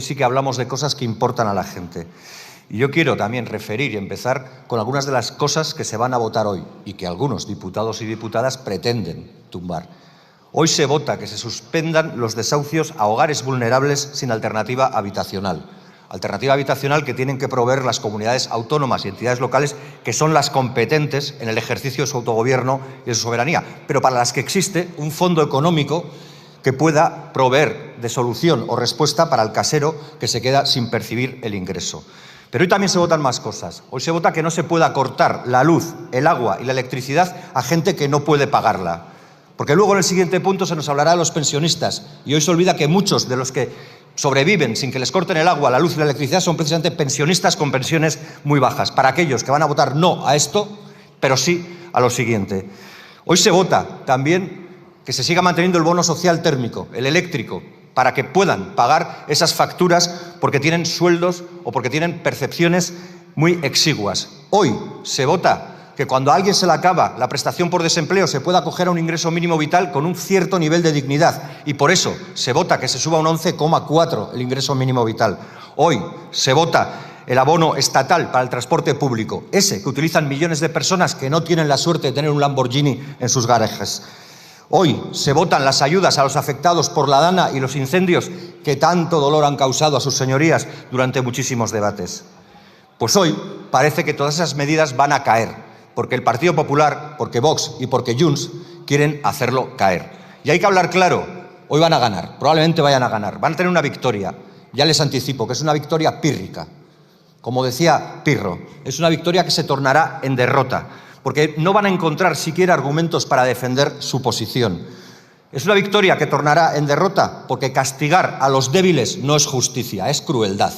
Sí que hablamos de cosas que importan a la gente. Y yo quiero también referir y empezar con algunas de las cosas que se van a votar hoy y que algunos diputados y diputadas pretenden tumbar. Hoy se vota que se suspendan los desahucios a hogares vulnerables sin alternativa habitacional. Alternativa habitacional que tienen que proveer las comunidades autónomas y entidades locales, que son las competentes en el ejercicio de su autogobierno y de su soberanía, pero para las que existe un fondo económico que pueda proveer de solución o respuesta para el casero que se queda sin percibir el ingreso. Pero hoy también se votan más cosas. Hoy se vota que no se pueda cortar la luz, el agua y la electricidad a gente que no puede pagarla. Porque luego en el siguiente punto se nos hablará de los pensionistas. Y hoy se olvida que muchos de los que sobreviven sin que les corten el agua, la luz y la electricidad son precisamente pensionistas con pensiones muy bajas. Para aquellos que van a votar no a esto, pero sí a lo siguiente. Hoy se vota también que se siga manteniendo el bono social térmico, el eléctrico, para que puedan pagar esas facturas porque tienen sueldos o porque tienen percepciones muy exiguas. Hoy se vota que cuando a alguien se le acaba la prestación por desempleo se pueda acoger a un ingreso mínimo vital con un cierto nivel de dignidad, y por eso se vota que se suba a un 11,4 el ingreso mínimo vital. Hoy se vota el abono estatal para el transporte público, ese que utilizan millones de personas que no tienen la suerte de tener un Lamborghini en sus garajes. Hoy se votan las ayudas a los afectados por la DANA y los incendios que tanto dolor han causado a sus señorías durante muchísimos debates. Pues hoy parece que todas esas medidas van a caer, porque el Partido Popular, porque Vox y porque Junts quieren hacerlo caer. Y hay que hablar claro, hoy van a ganar, probablemente vayan a ganar, van a tener una victoria. Ya les anticipo que es una victoria pírrica. Como decía Pirro, es una victoria que se tornará en derrota, porque no van a encontrar siquiera argumentos para defender su posición. Es una victoria que tornará en derrota porque castigar a los débiles no es justicia, es crueldad.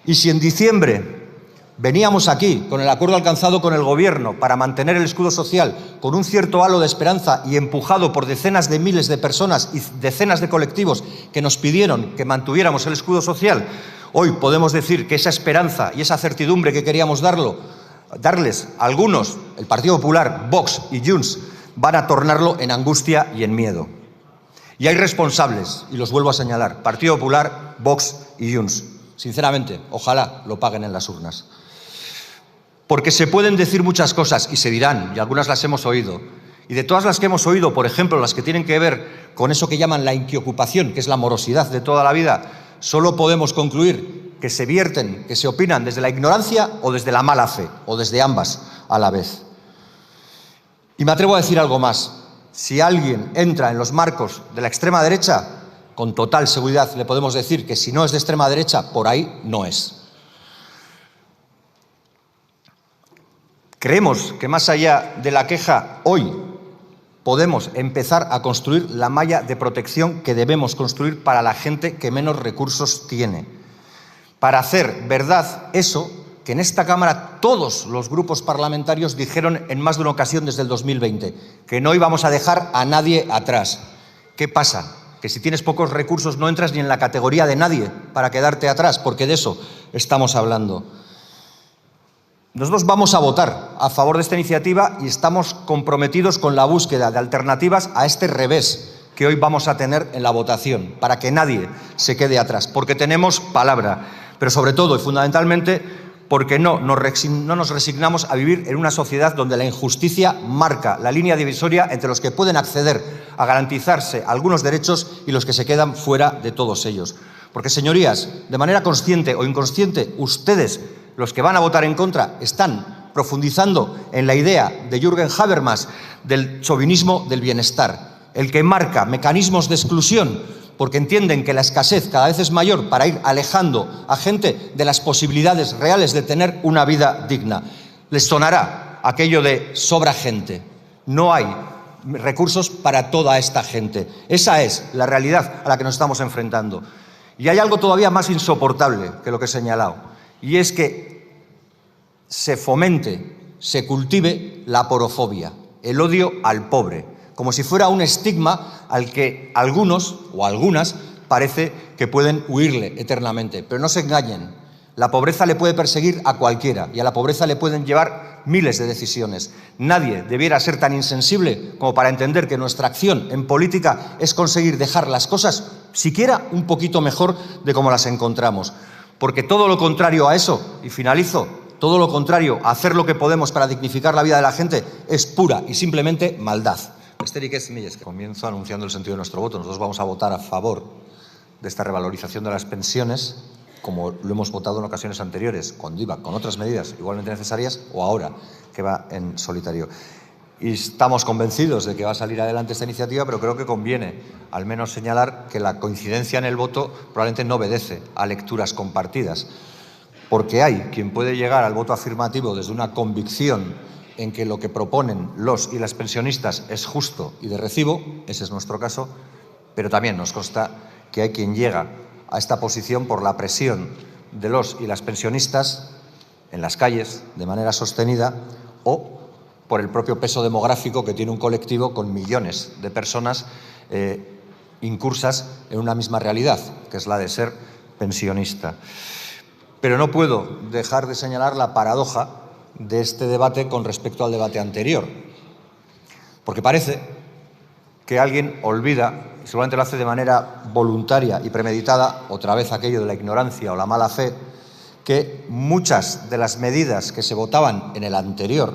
Y si en diciembre veníamos aquí con el acuerdo alcanzado con el Gobierno para mantener el escudo social con un cierto halo de esperanza y empujado por decenas de miles de personas y decenas de colectivos que nos pidieron que mantuviéramos el escudo social, hoy podemos decir que esa esperanza y esa certidumbre que queríamos darles algunos, el Partido Popular, Vox y Junts, van a tornarlo en angustia y en miedo. Y hay responsables, y los vuelvo a señalar, Partido Popular, Vox y Junts. Sinceramente, ojalá lo paguen en las urnas. Porque se pueden decir muchas cosas, y se dirán, y algunas las hemos oído. Y de todas las que hemos oído, por ejemplo, las que tienen que ver con eso que llaman la inquiocupación, que es la morosidad de toda la vida, solo podemos concluir que se vierten, que se opinan desde la ignorancia o desde la mala fe, o desde ambas a la vez. Y me atrevo a decir algo más. Si alguien entra en los marcos de la extrema derecha, con total seguridad le podemos decir que si no es de extrema derecha, por ahí no es. Creemos que más allá de la queja, hoy podemos empezar a construir la malla de protección que debemos construir para la gente que menos recursos tiene. Para hacer verdad eso que en esta Cámara todos los grupos parlamentarios dijeron en más de una ocasión desde el 2020, que no íbamos a dejar a nadie atrás. ¿Qué pasa? Que si tienes pocos recursos no entras ni en la categoría de nadie para quedarte atrás, porque de eso estamos hablando. Nosotros vamos a votar a favor de esta iniciativa y estamos comprometidos con la búsqueda de alternativas a este revés que hoy vamos a tener en la votación, para que nadie se quede atrás, porque tenemos palabra, pero sobre todo y fundamentalmente porque no nos resignamos a vivir en una sociedad donde la injusticia marca la línea divisoria entre los que pueden acceder a garantizarse algunos derechos y los que se quedan fuera de todos ellos. Porque, señorías, de manera consciente o inconsciente, ustedes, los que van a votar en contra, están profundizando en la idea de Jürgen Habermas del chauvinismo del bienestar, el que marca mecanismos de exclusión porque entienden que la escasez cada vez es mayor para ir alejando a gente de las posibilidades reales de tener una vida digna. Les sonará aquello de sobra gente. No hay recursos para toda esta gente. Esa es la realidad a la que nos estamos enfrentando. Y hay algo todavía más insoportable que lo que he señalado, y es que se fomente, se cultive la porofobia, el odio al pobre, como si fuera un estigma al que algunos o algunas parece que pueden huirle eternamente. Pero no se engañen, la pobreza le puede perseguir a cualquiera y a la pobreza le pueden llevar miles de decisiones. Nadie debiera ser tan insensible como para entender que nuestra acción en política es conseguir dejar las cosas siquiera un poquito mejor de como las encontramos. Porque todo lo contrario a eso, y finalizo, todo lo contrario a hacer lo que podemos para dignificar la vida de la gente es pura y simplemente maldad. Comienzo anunciando el sentido de nuestro voto. Nosotros vamos a votar a favor de esta revalorización de las pensiones, como lo hemos votado en ocasiones anteriores, cuando iba con otras medidas igualmente necesarias o ahora que va en solitario. Y estamos convencidos de que va a salir adelante esta iniciativa, pero creo que conviene al menos señalar que la coincidencia en el voto probablemente no obedece a lecturas compartidas, porque hay quien puede llegar al voto afirmativo desde una convicción en que lo que proponen los y las pensionistas es justo y de recibo, ese es nuestro caso, pero también nos consta que hay quien llega a esta posición por la presión de los y las pensionistas en las calles de manera sostenida o por el propio peso demográfico que tiene un colectivo con millones de personas incursas en una misma realidad, que es la de ser pensionista. Pero no puedo dejar de señalar la paradoja de este debate con respecto al debate anterior, porque parece que alguien olvida, y seguramente lo hace de manera voluntaria y premeditada, otra vez aquello de la ignorancia o la mala fe, que muchas de las medidas que se votaban en el anterior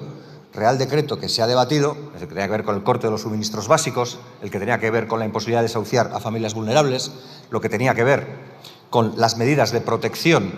Real Decreto que se ha debatido, el que tenía que ver con el corte de los suministros básicos, el que tenía que ver con la imposibilidad de desahuciar a familias vulnerables, lo que tenía que ver con las medidas de protección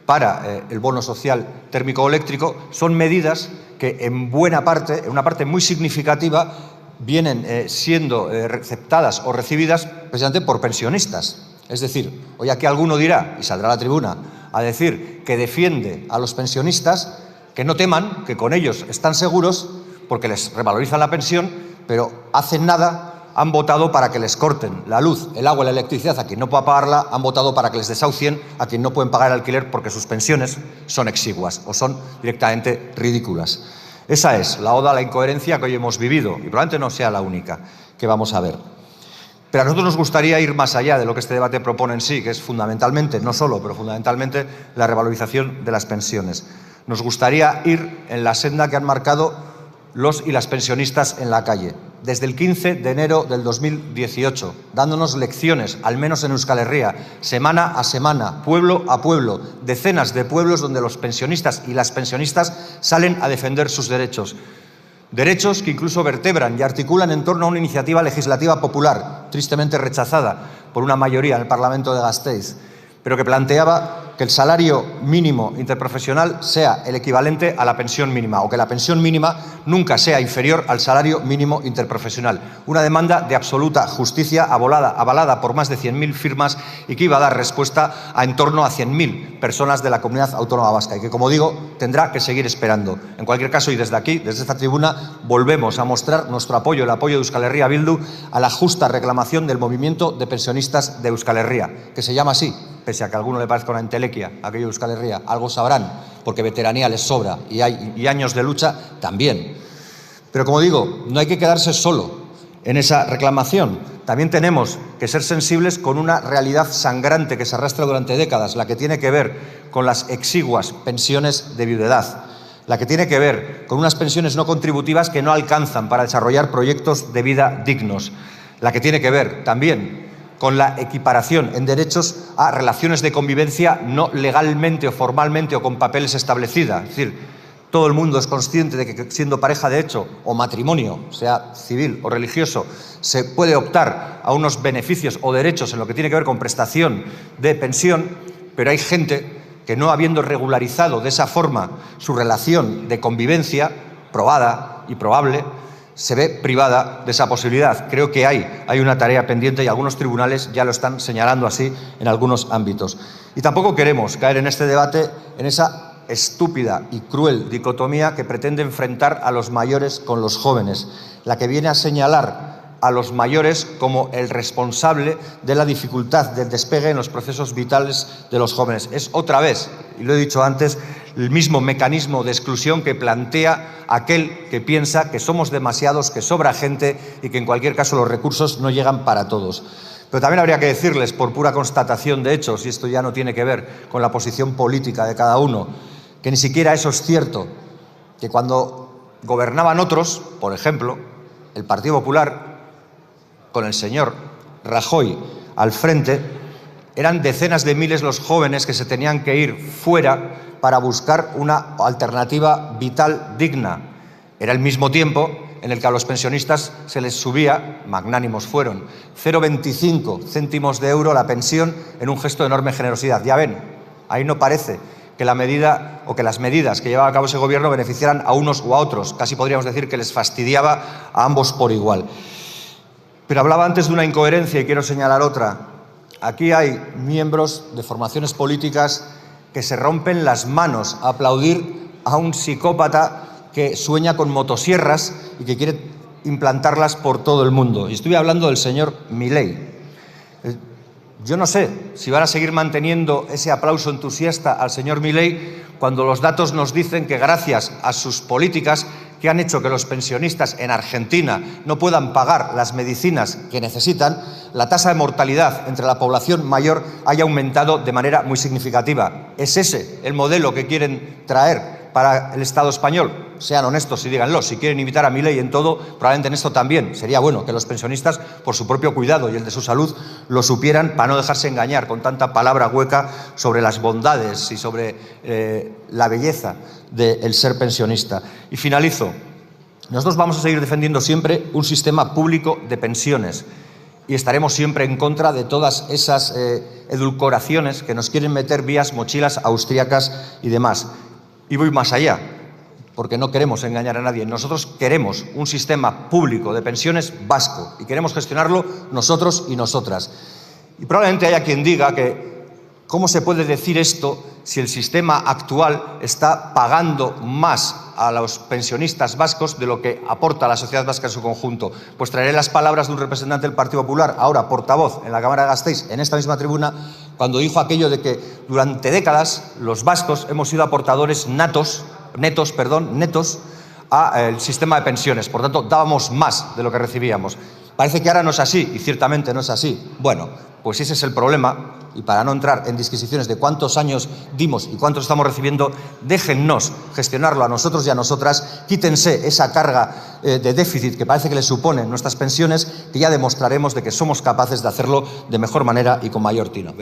para el bono social térmico o eléctrico, son medidas que en buena parte, en una parte muy significativa, vienen siendo aceptadas o recibidas precisamente por pensionistas. Es decir, hoy aquí alguno dirá, y saldrá a la tribuna, a decir que defiende a los pensionistas, que no teman, que con ellos están seguros porque les revalorizan la pensión, pero hacen nada, han votado para que les corten la luz, el agua y la electricidad a quien no pueda pagarla, han votado para que les desahucien a quien no pueden pagar el alquiler porque sus pensiones son exiguas o son directamente ridículas. Esa es la oda a la incoherencia que hoy hemos vivido y probablemente no sea la única que vamos a ver. Pero a nosotros nos gustaría ir más allá de lo que este debate propone en sí, que es fundamentalmente, no solo, pero fundamentalmente la revalorización de las pensiones. Nos gustaría ir en la senda que han marcado los y las pensionistas en la calle, desde el 15 de enero del 2018, dándonos lecciones, al menos en Euskal Herria, semana a semana, pueblo a pueblo, decenas de pueblos donde los pensionistas y las pensionistas salen a defender sus derechos. Derechos que incluso vertebran y articulan en torno a una iniciativa legislativa popular, tristemente rechazada por una mayoría en el Parlamento de Gasteiz, pero que planteaba que el salario mínimo interprofesional sea el equivalente a la pensión mínima o que la pensión mínima nunca sea inferior al salario mínimo interprofesional. Una demanda de absoluta justicia avalada por más de 100.000 firmas y que iba a dar respuesta a en torno a 100.000 personas de la comunidad autónoma vasca y que, como digo, tendrá que seguir esperando. En cualquier caso, y desde aquí, desde esta tribuna, volvemos a mostrar nuestro apoyo, el apoyo de Euskal Herria Bildu a la justa reclamación del movimiento de pensionistas de Euskal Herria, que se llama así, pese a que a alguno le parezca una entelequia, aquello de Euskal Herria, algo sabrán, porque veteranía les sobra y años de lucha también. Pero como digo, no hay que quedarse solo en esa reclamación. También tenemos que ser sensibles con una realidad sangrante que se arrastra durante décadas, la que tiene que ver con las exiguas pensiones de viudedad, la que tiene que ver con unas pensiones no contributivas que no alcanzan para desarrollar proyectos de vida dignos, la que tiene que ver también con la equiparación en derechos a relaciones de convivencia no legalmente o formalmente o con papeles establecida. Es decir, todo el mundo es consciente de que siendo pareja de hecho o matrimonio, sea civil o religioso, se puede optar a unos beneficios o derechos en lo que tiene que ver con prestación de pensión, pero hay gente que no habiendo regularizado de esa forma su relación de convivencia, probada y probable, se ve privada de esa posibilidad. Creo que hay una tarea pendiente y algunos tribunales ya lo están señalando así en algunos ámbitos. Y tampoco queremos caer en este debate en esa estúpida y cruel dicotomía que pretende enfrentar a los mayores con los jóvenes, la que viene a señalar a los mayores como el responsable de la dificultad del despegue en los procesos vitales de los jóvenes. Es otra vez, y lo he dicho antes, el mismo mecanismo de exclusión que plantea aquel que piensa que somos demasiados, que sobra gente y que en cualquier caso los recursos no llegan para todos. Pero también habría que decirles, por pura constatación de hechos, y esto ya no tiene que ver con la posición política de cada uno, que ni siquiera eso es cierto, que cuando gobernaban otros, por ejemplo, el Partido Popular, con el señor Rajoy al frente, eran decenas de miles los jóvenes que se tenían que ir fuera para buscar una alternativa vital digna. Era el mismo tiempo en el que a los pensionistas se les subía, magnánimos fueron, 0,25 céntimos de euro la pensión en un gesto de enorme generosidad. Ya ven, ahí no parece que la medida o que las medidas que llevaba a cabo ese gobierno beneficiaran a unos o a otros. Casi podríamos decir que les fastidiaba a ambos por igual. Pero hablaba antes de una incoherencia y quiero señalar otra. Aquí hay miembros de formaciones políticas que se rompen las manos a aplaudir a un psicópata que sueña con motosierras y que quiere implantarlas por todo el mundo. Y estoy hablando del señor Milei. Yo no sé si van a seguir manteniendo ese aplauso entusiasta al señor Milei cuando los datos nos dicen que gracias a sus políticas que han hecho que los pensionistas en Argentina no puedan pagar las medicinas que necesitan, la tasa de mortalidad entre la población mayor haya aumentado de manera muy significativa. ¿Es ese el modelo que quieren traer para el Estado español? Sean honestos y díganlo. Si quieren imitar a Milei en todo, probablemente en esto también. Sería bueno que los pensionistas, por su propio cuidado y el de su salud, lo supieran para no dejarse engañar con tanta palabra hueca sobre las bondades y sobre la belleza del ser pensionista. Y finalizo. Nosotros vamos a seguir defendiendo siempre un sistema público de pensiones y estaremos siempre en contra de todas esas edulcoraciones que nos quieren meter vías mochilas austríacas y demás. Y voy más allá, porque no queremos engañar a nadie. Nosotros queremos un sistema público de pensiones vasco y queremos gestionarlo nosotros y nosotras. Y probablemente haya quien diga que ¿cómo se puede decir esto si el sistema actual está pagando más a los pensionistas vascos de lo que aporta la sociedad vasca en su conjunto? Pues traeré las palabras de un representante del Partido Popular, ahora portavoz en la Cámara de Gasteiz, en esta misma tribuna, cuando dijo aquello de que durante décadas los vascos hemos sido aportadores netos al sistema de pensiones. Por tanto, dábamos más de lo que recibíamos. Parece que ahora no es así, y ciertamente no es así. Bueno, pues ese es el problema, y para no entrar en disquisiciones de cuántos años dimos y cuántos estamos recibiendo, déjennos gestionarlo a nosotros y a nosotras, quítense esa carga de déficit que parece que les suponen nuestras pensiones, que ya demostraremos de que somos capaces de hacerlo de mejor manera y con mayor tino.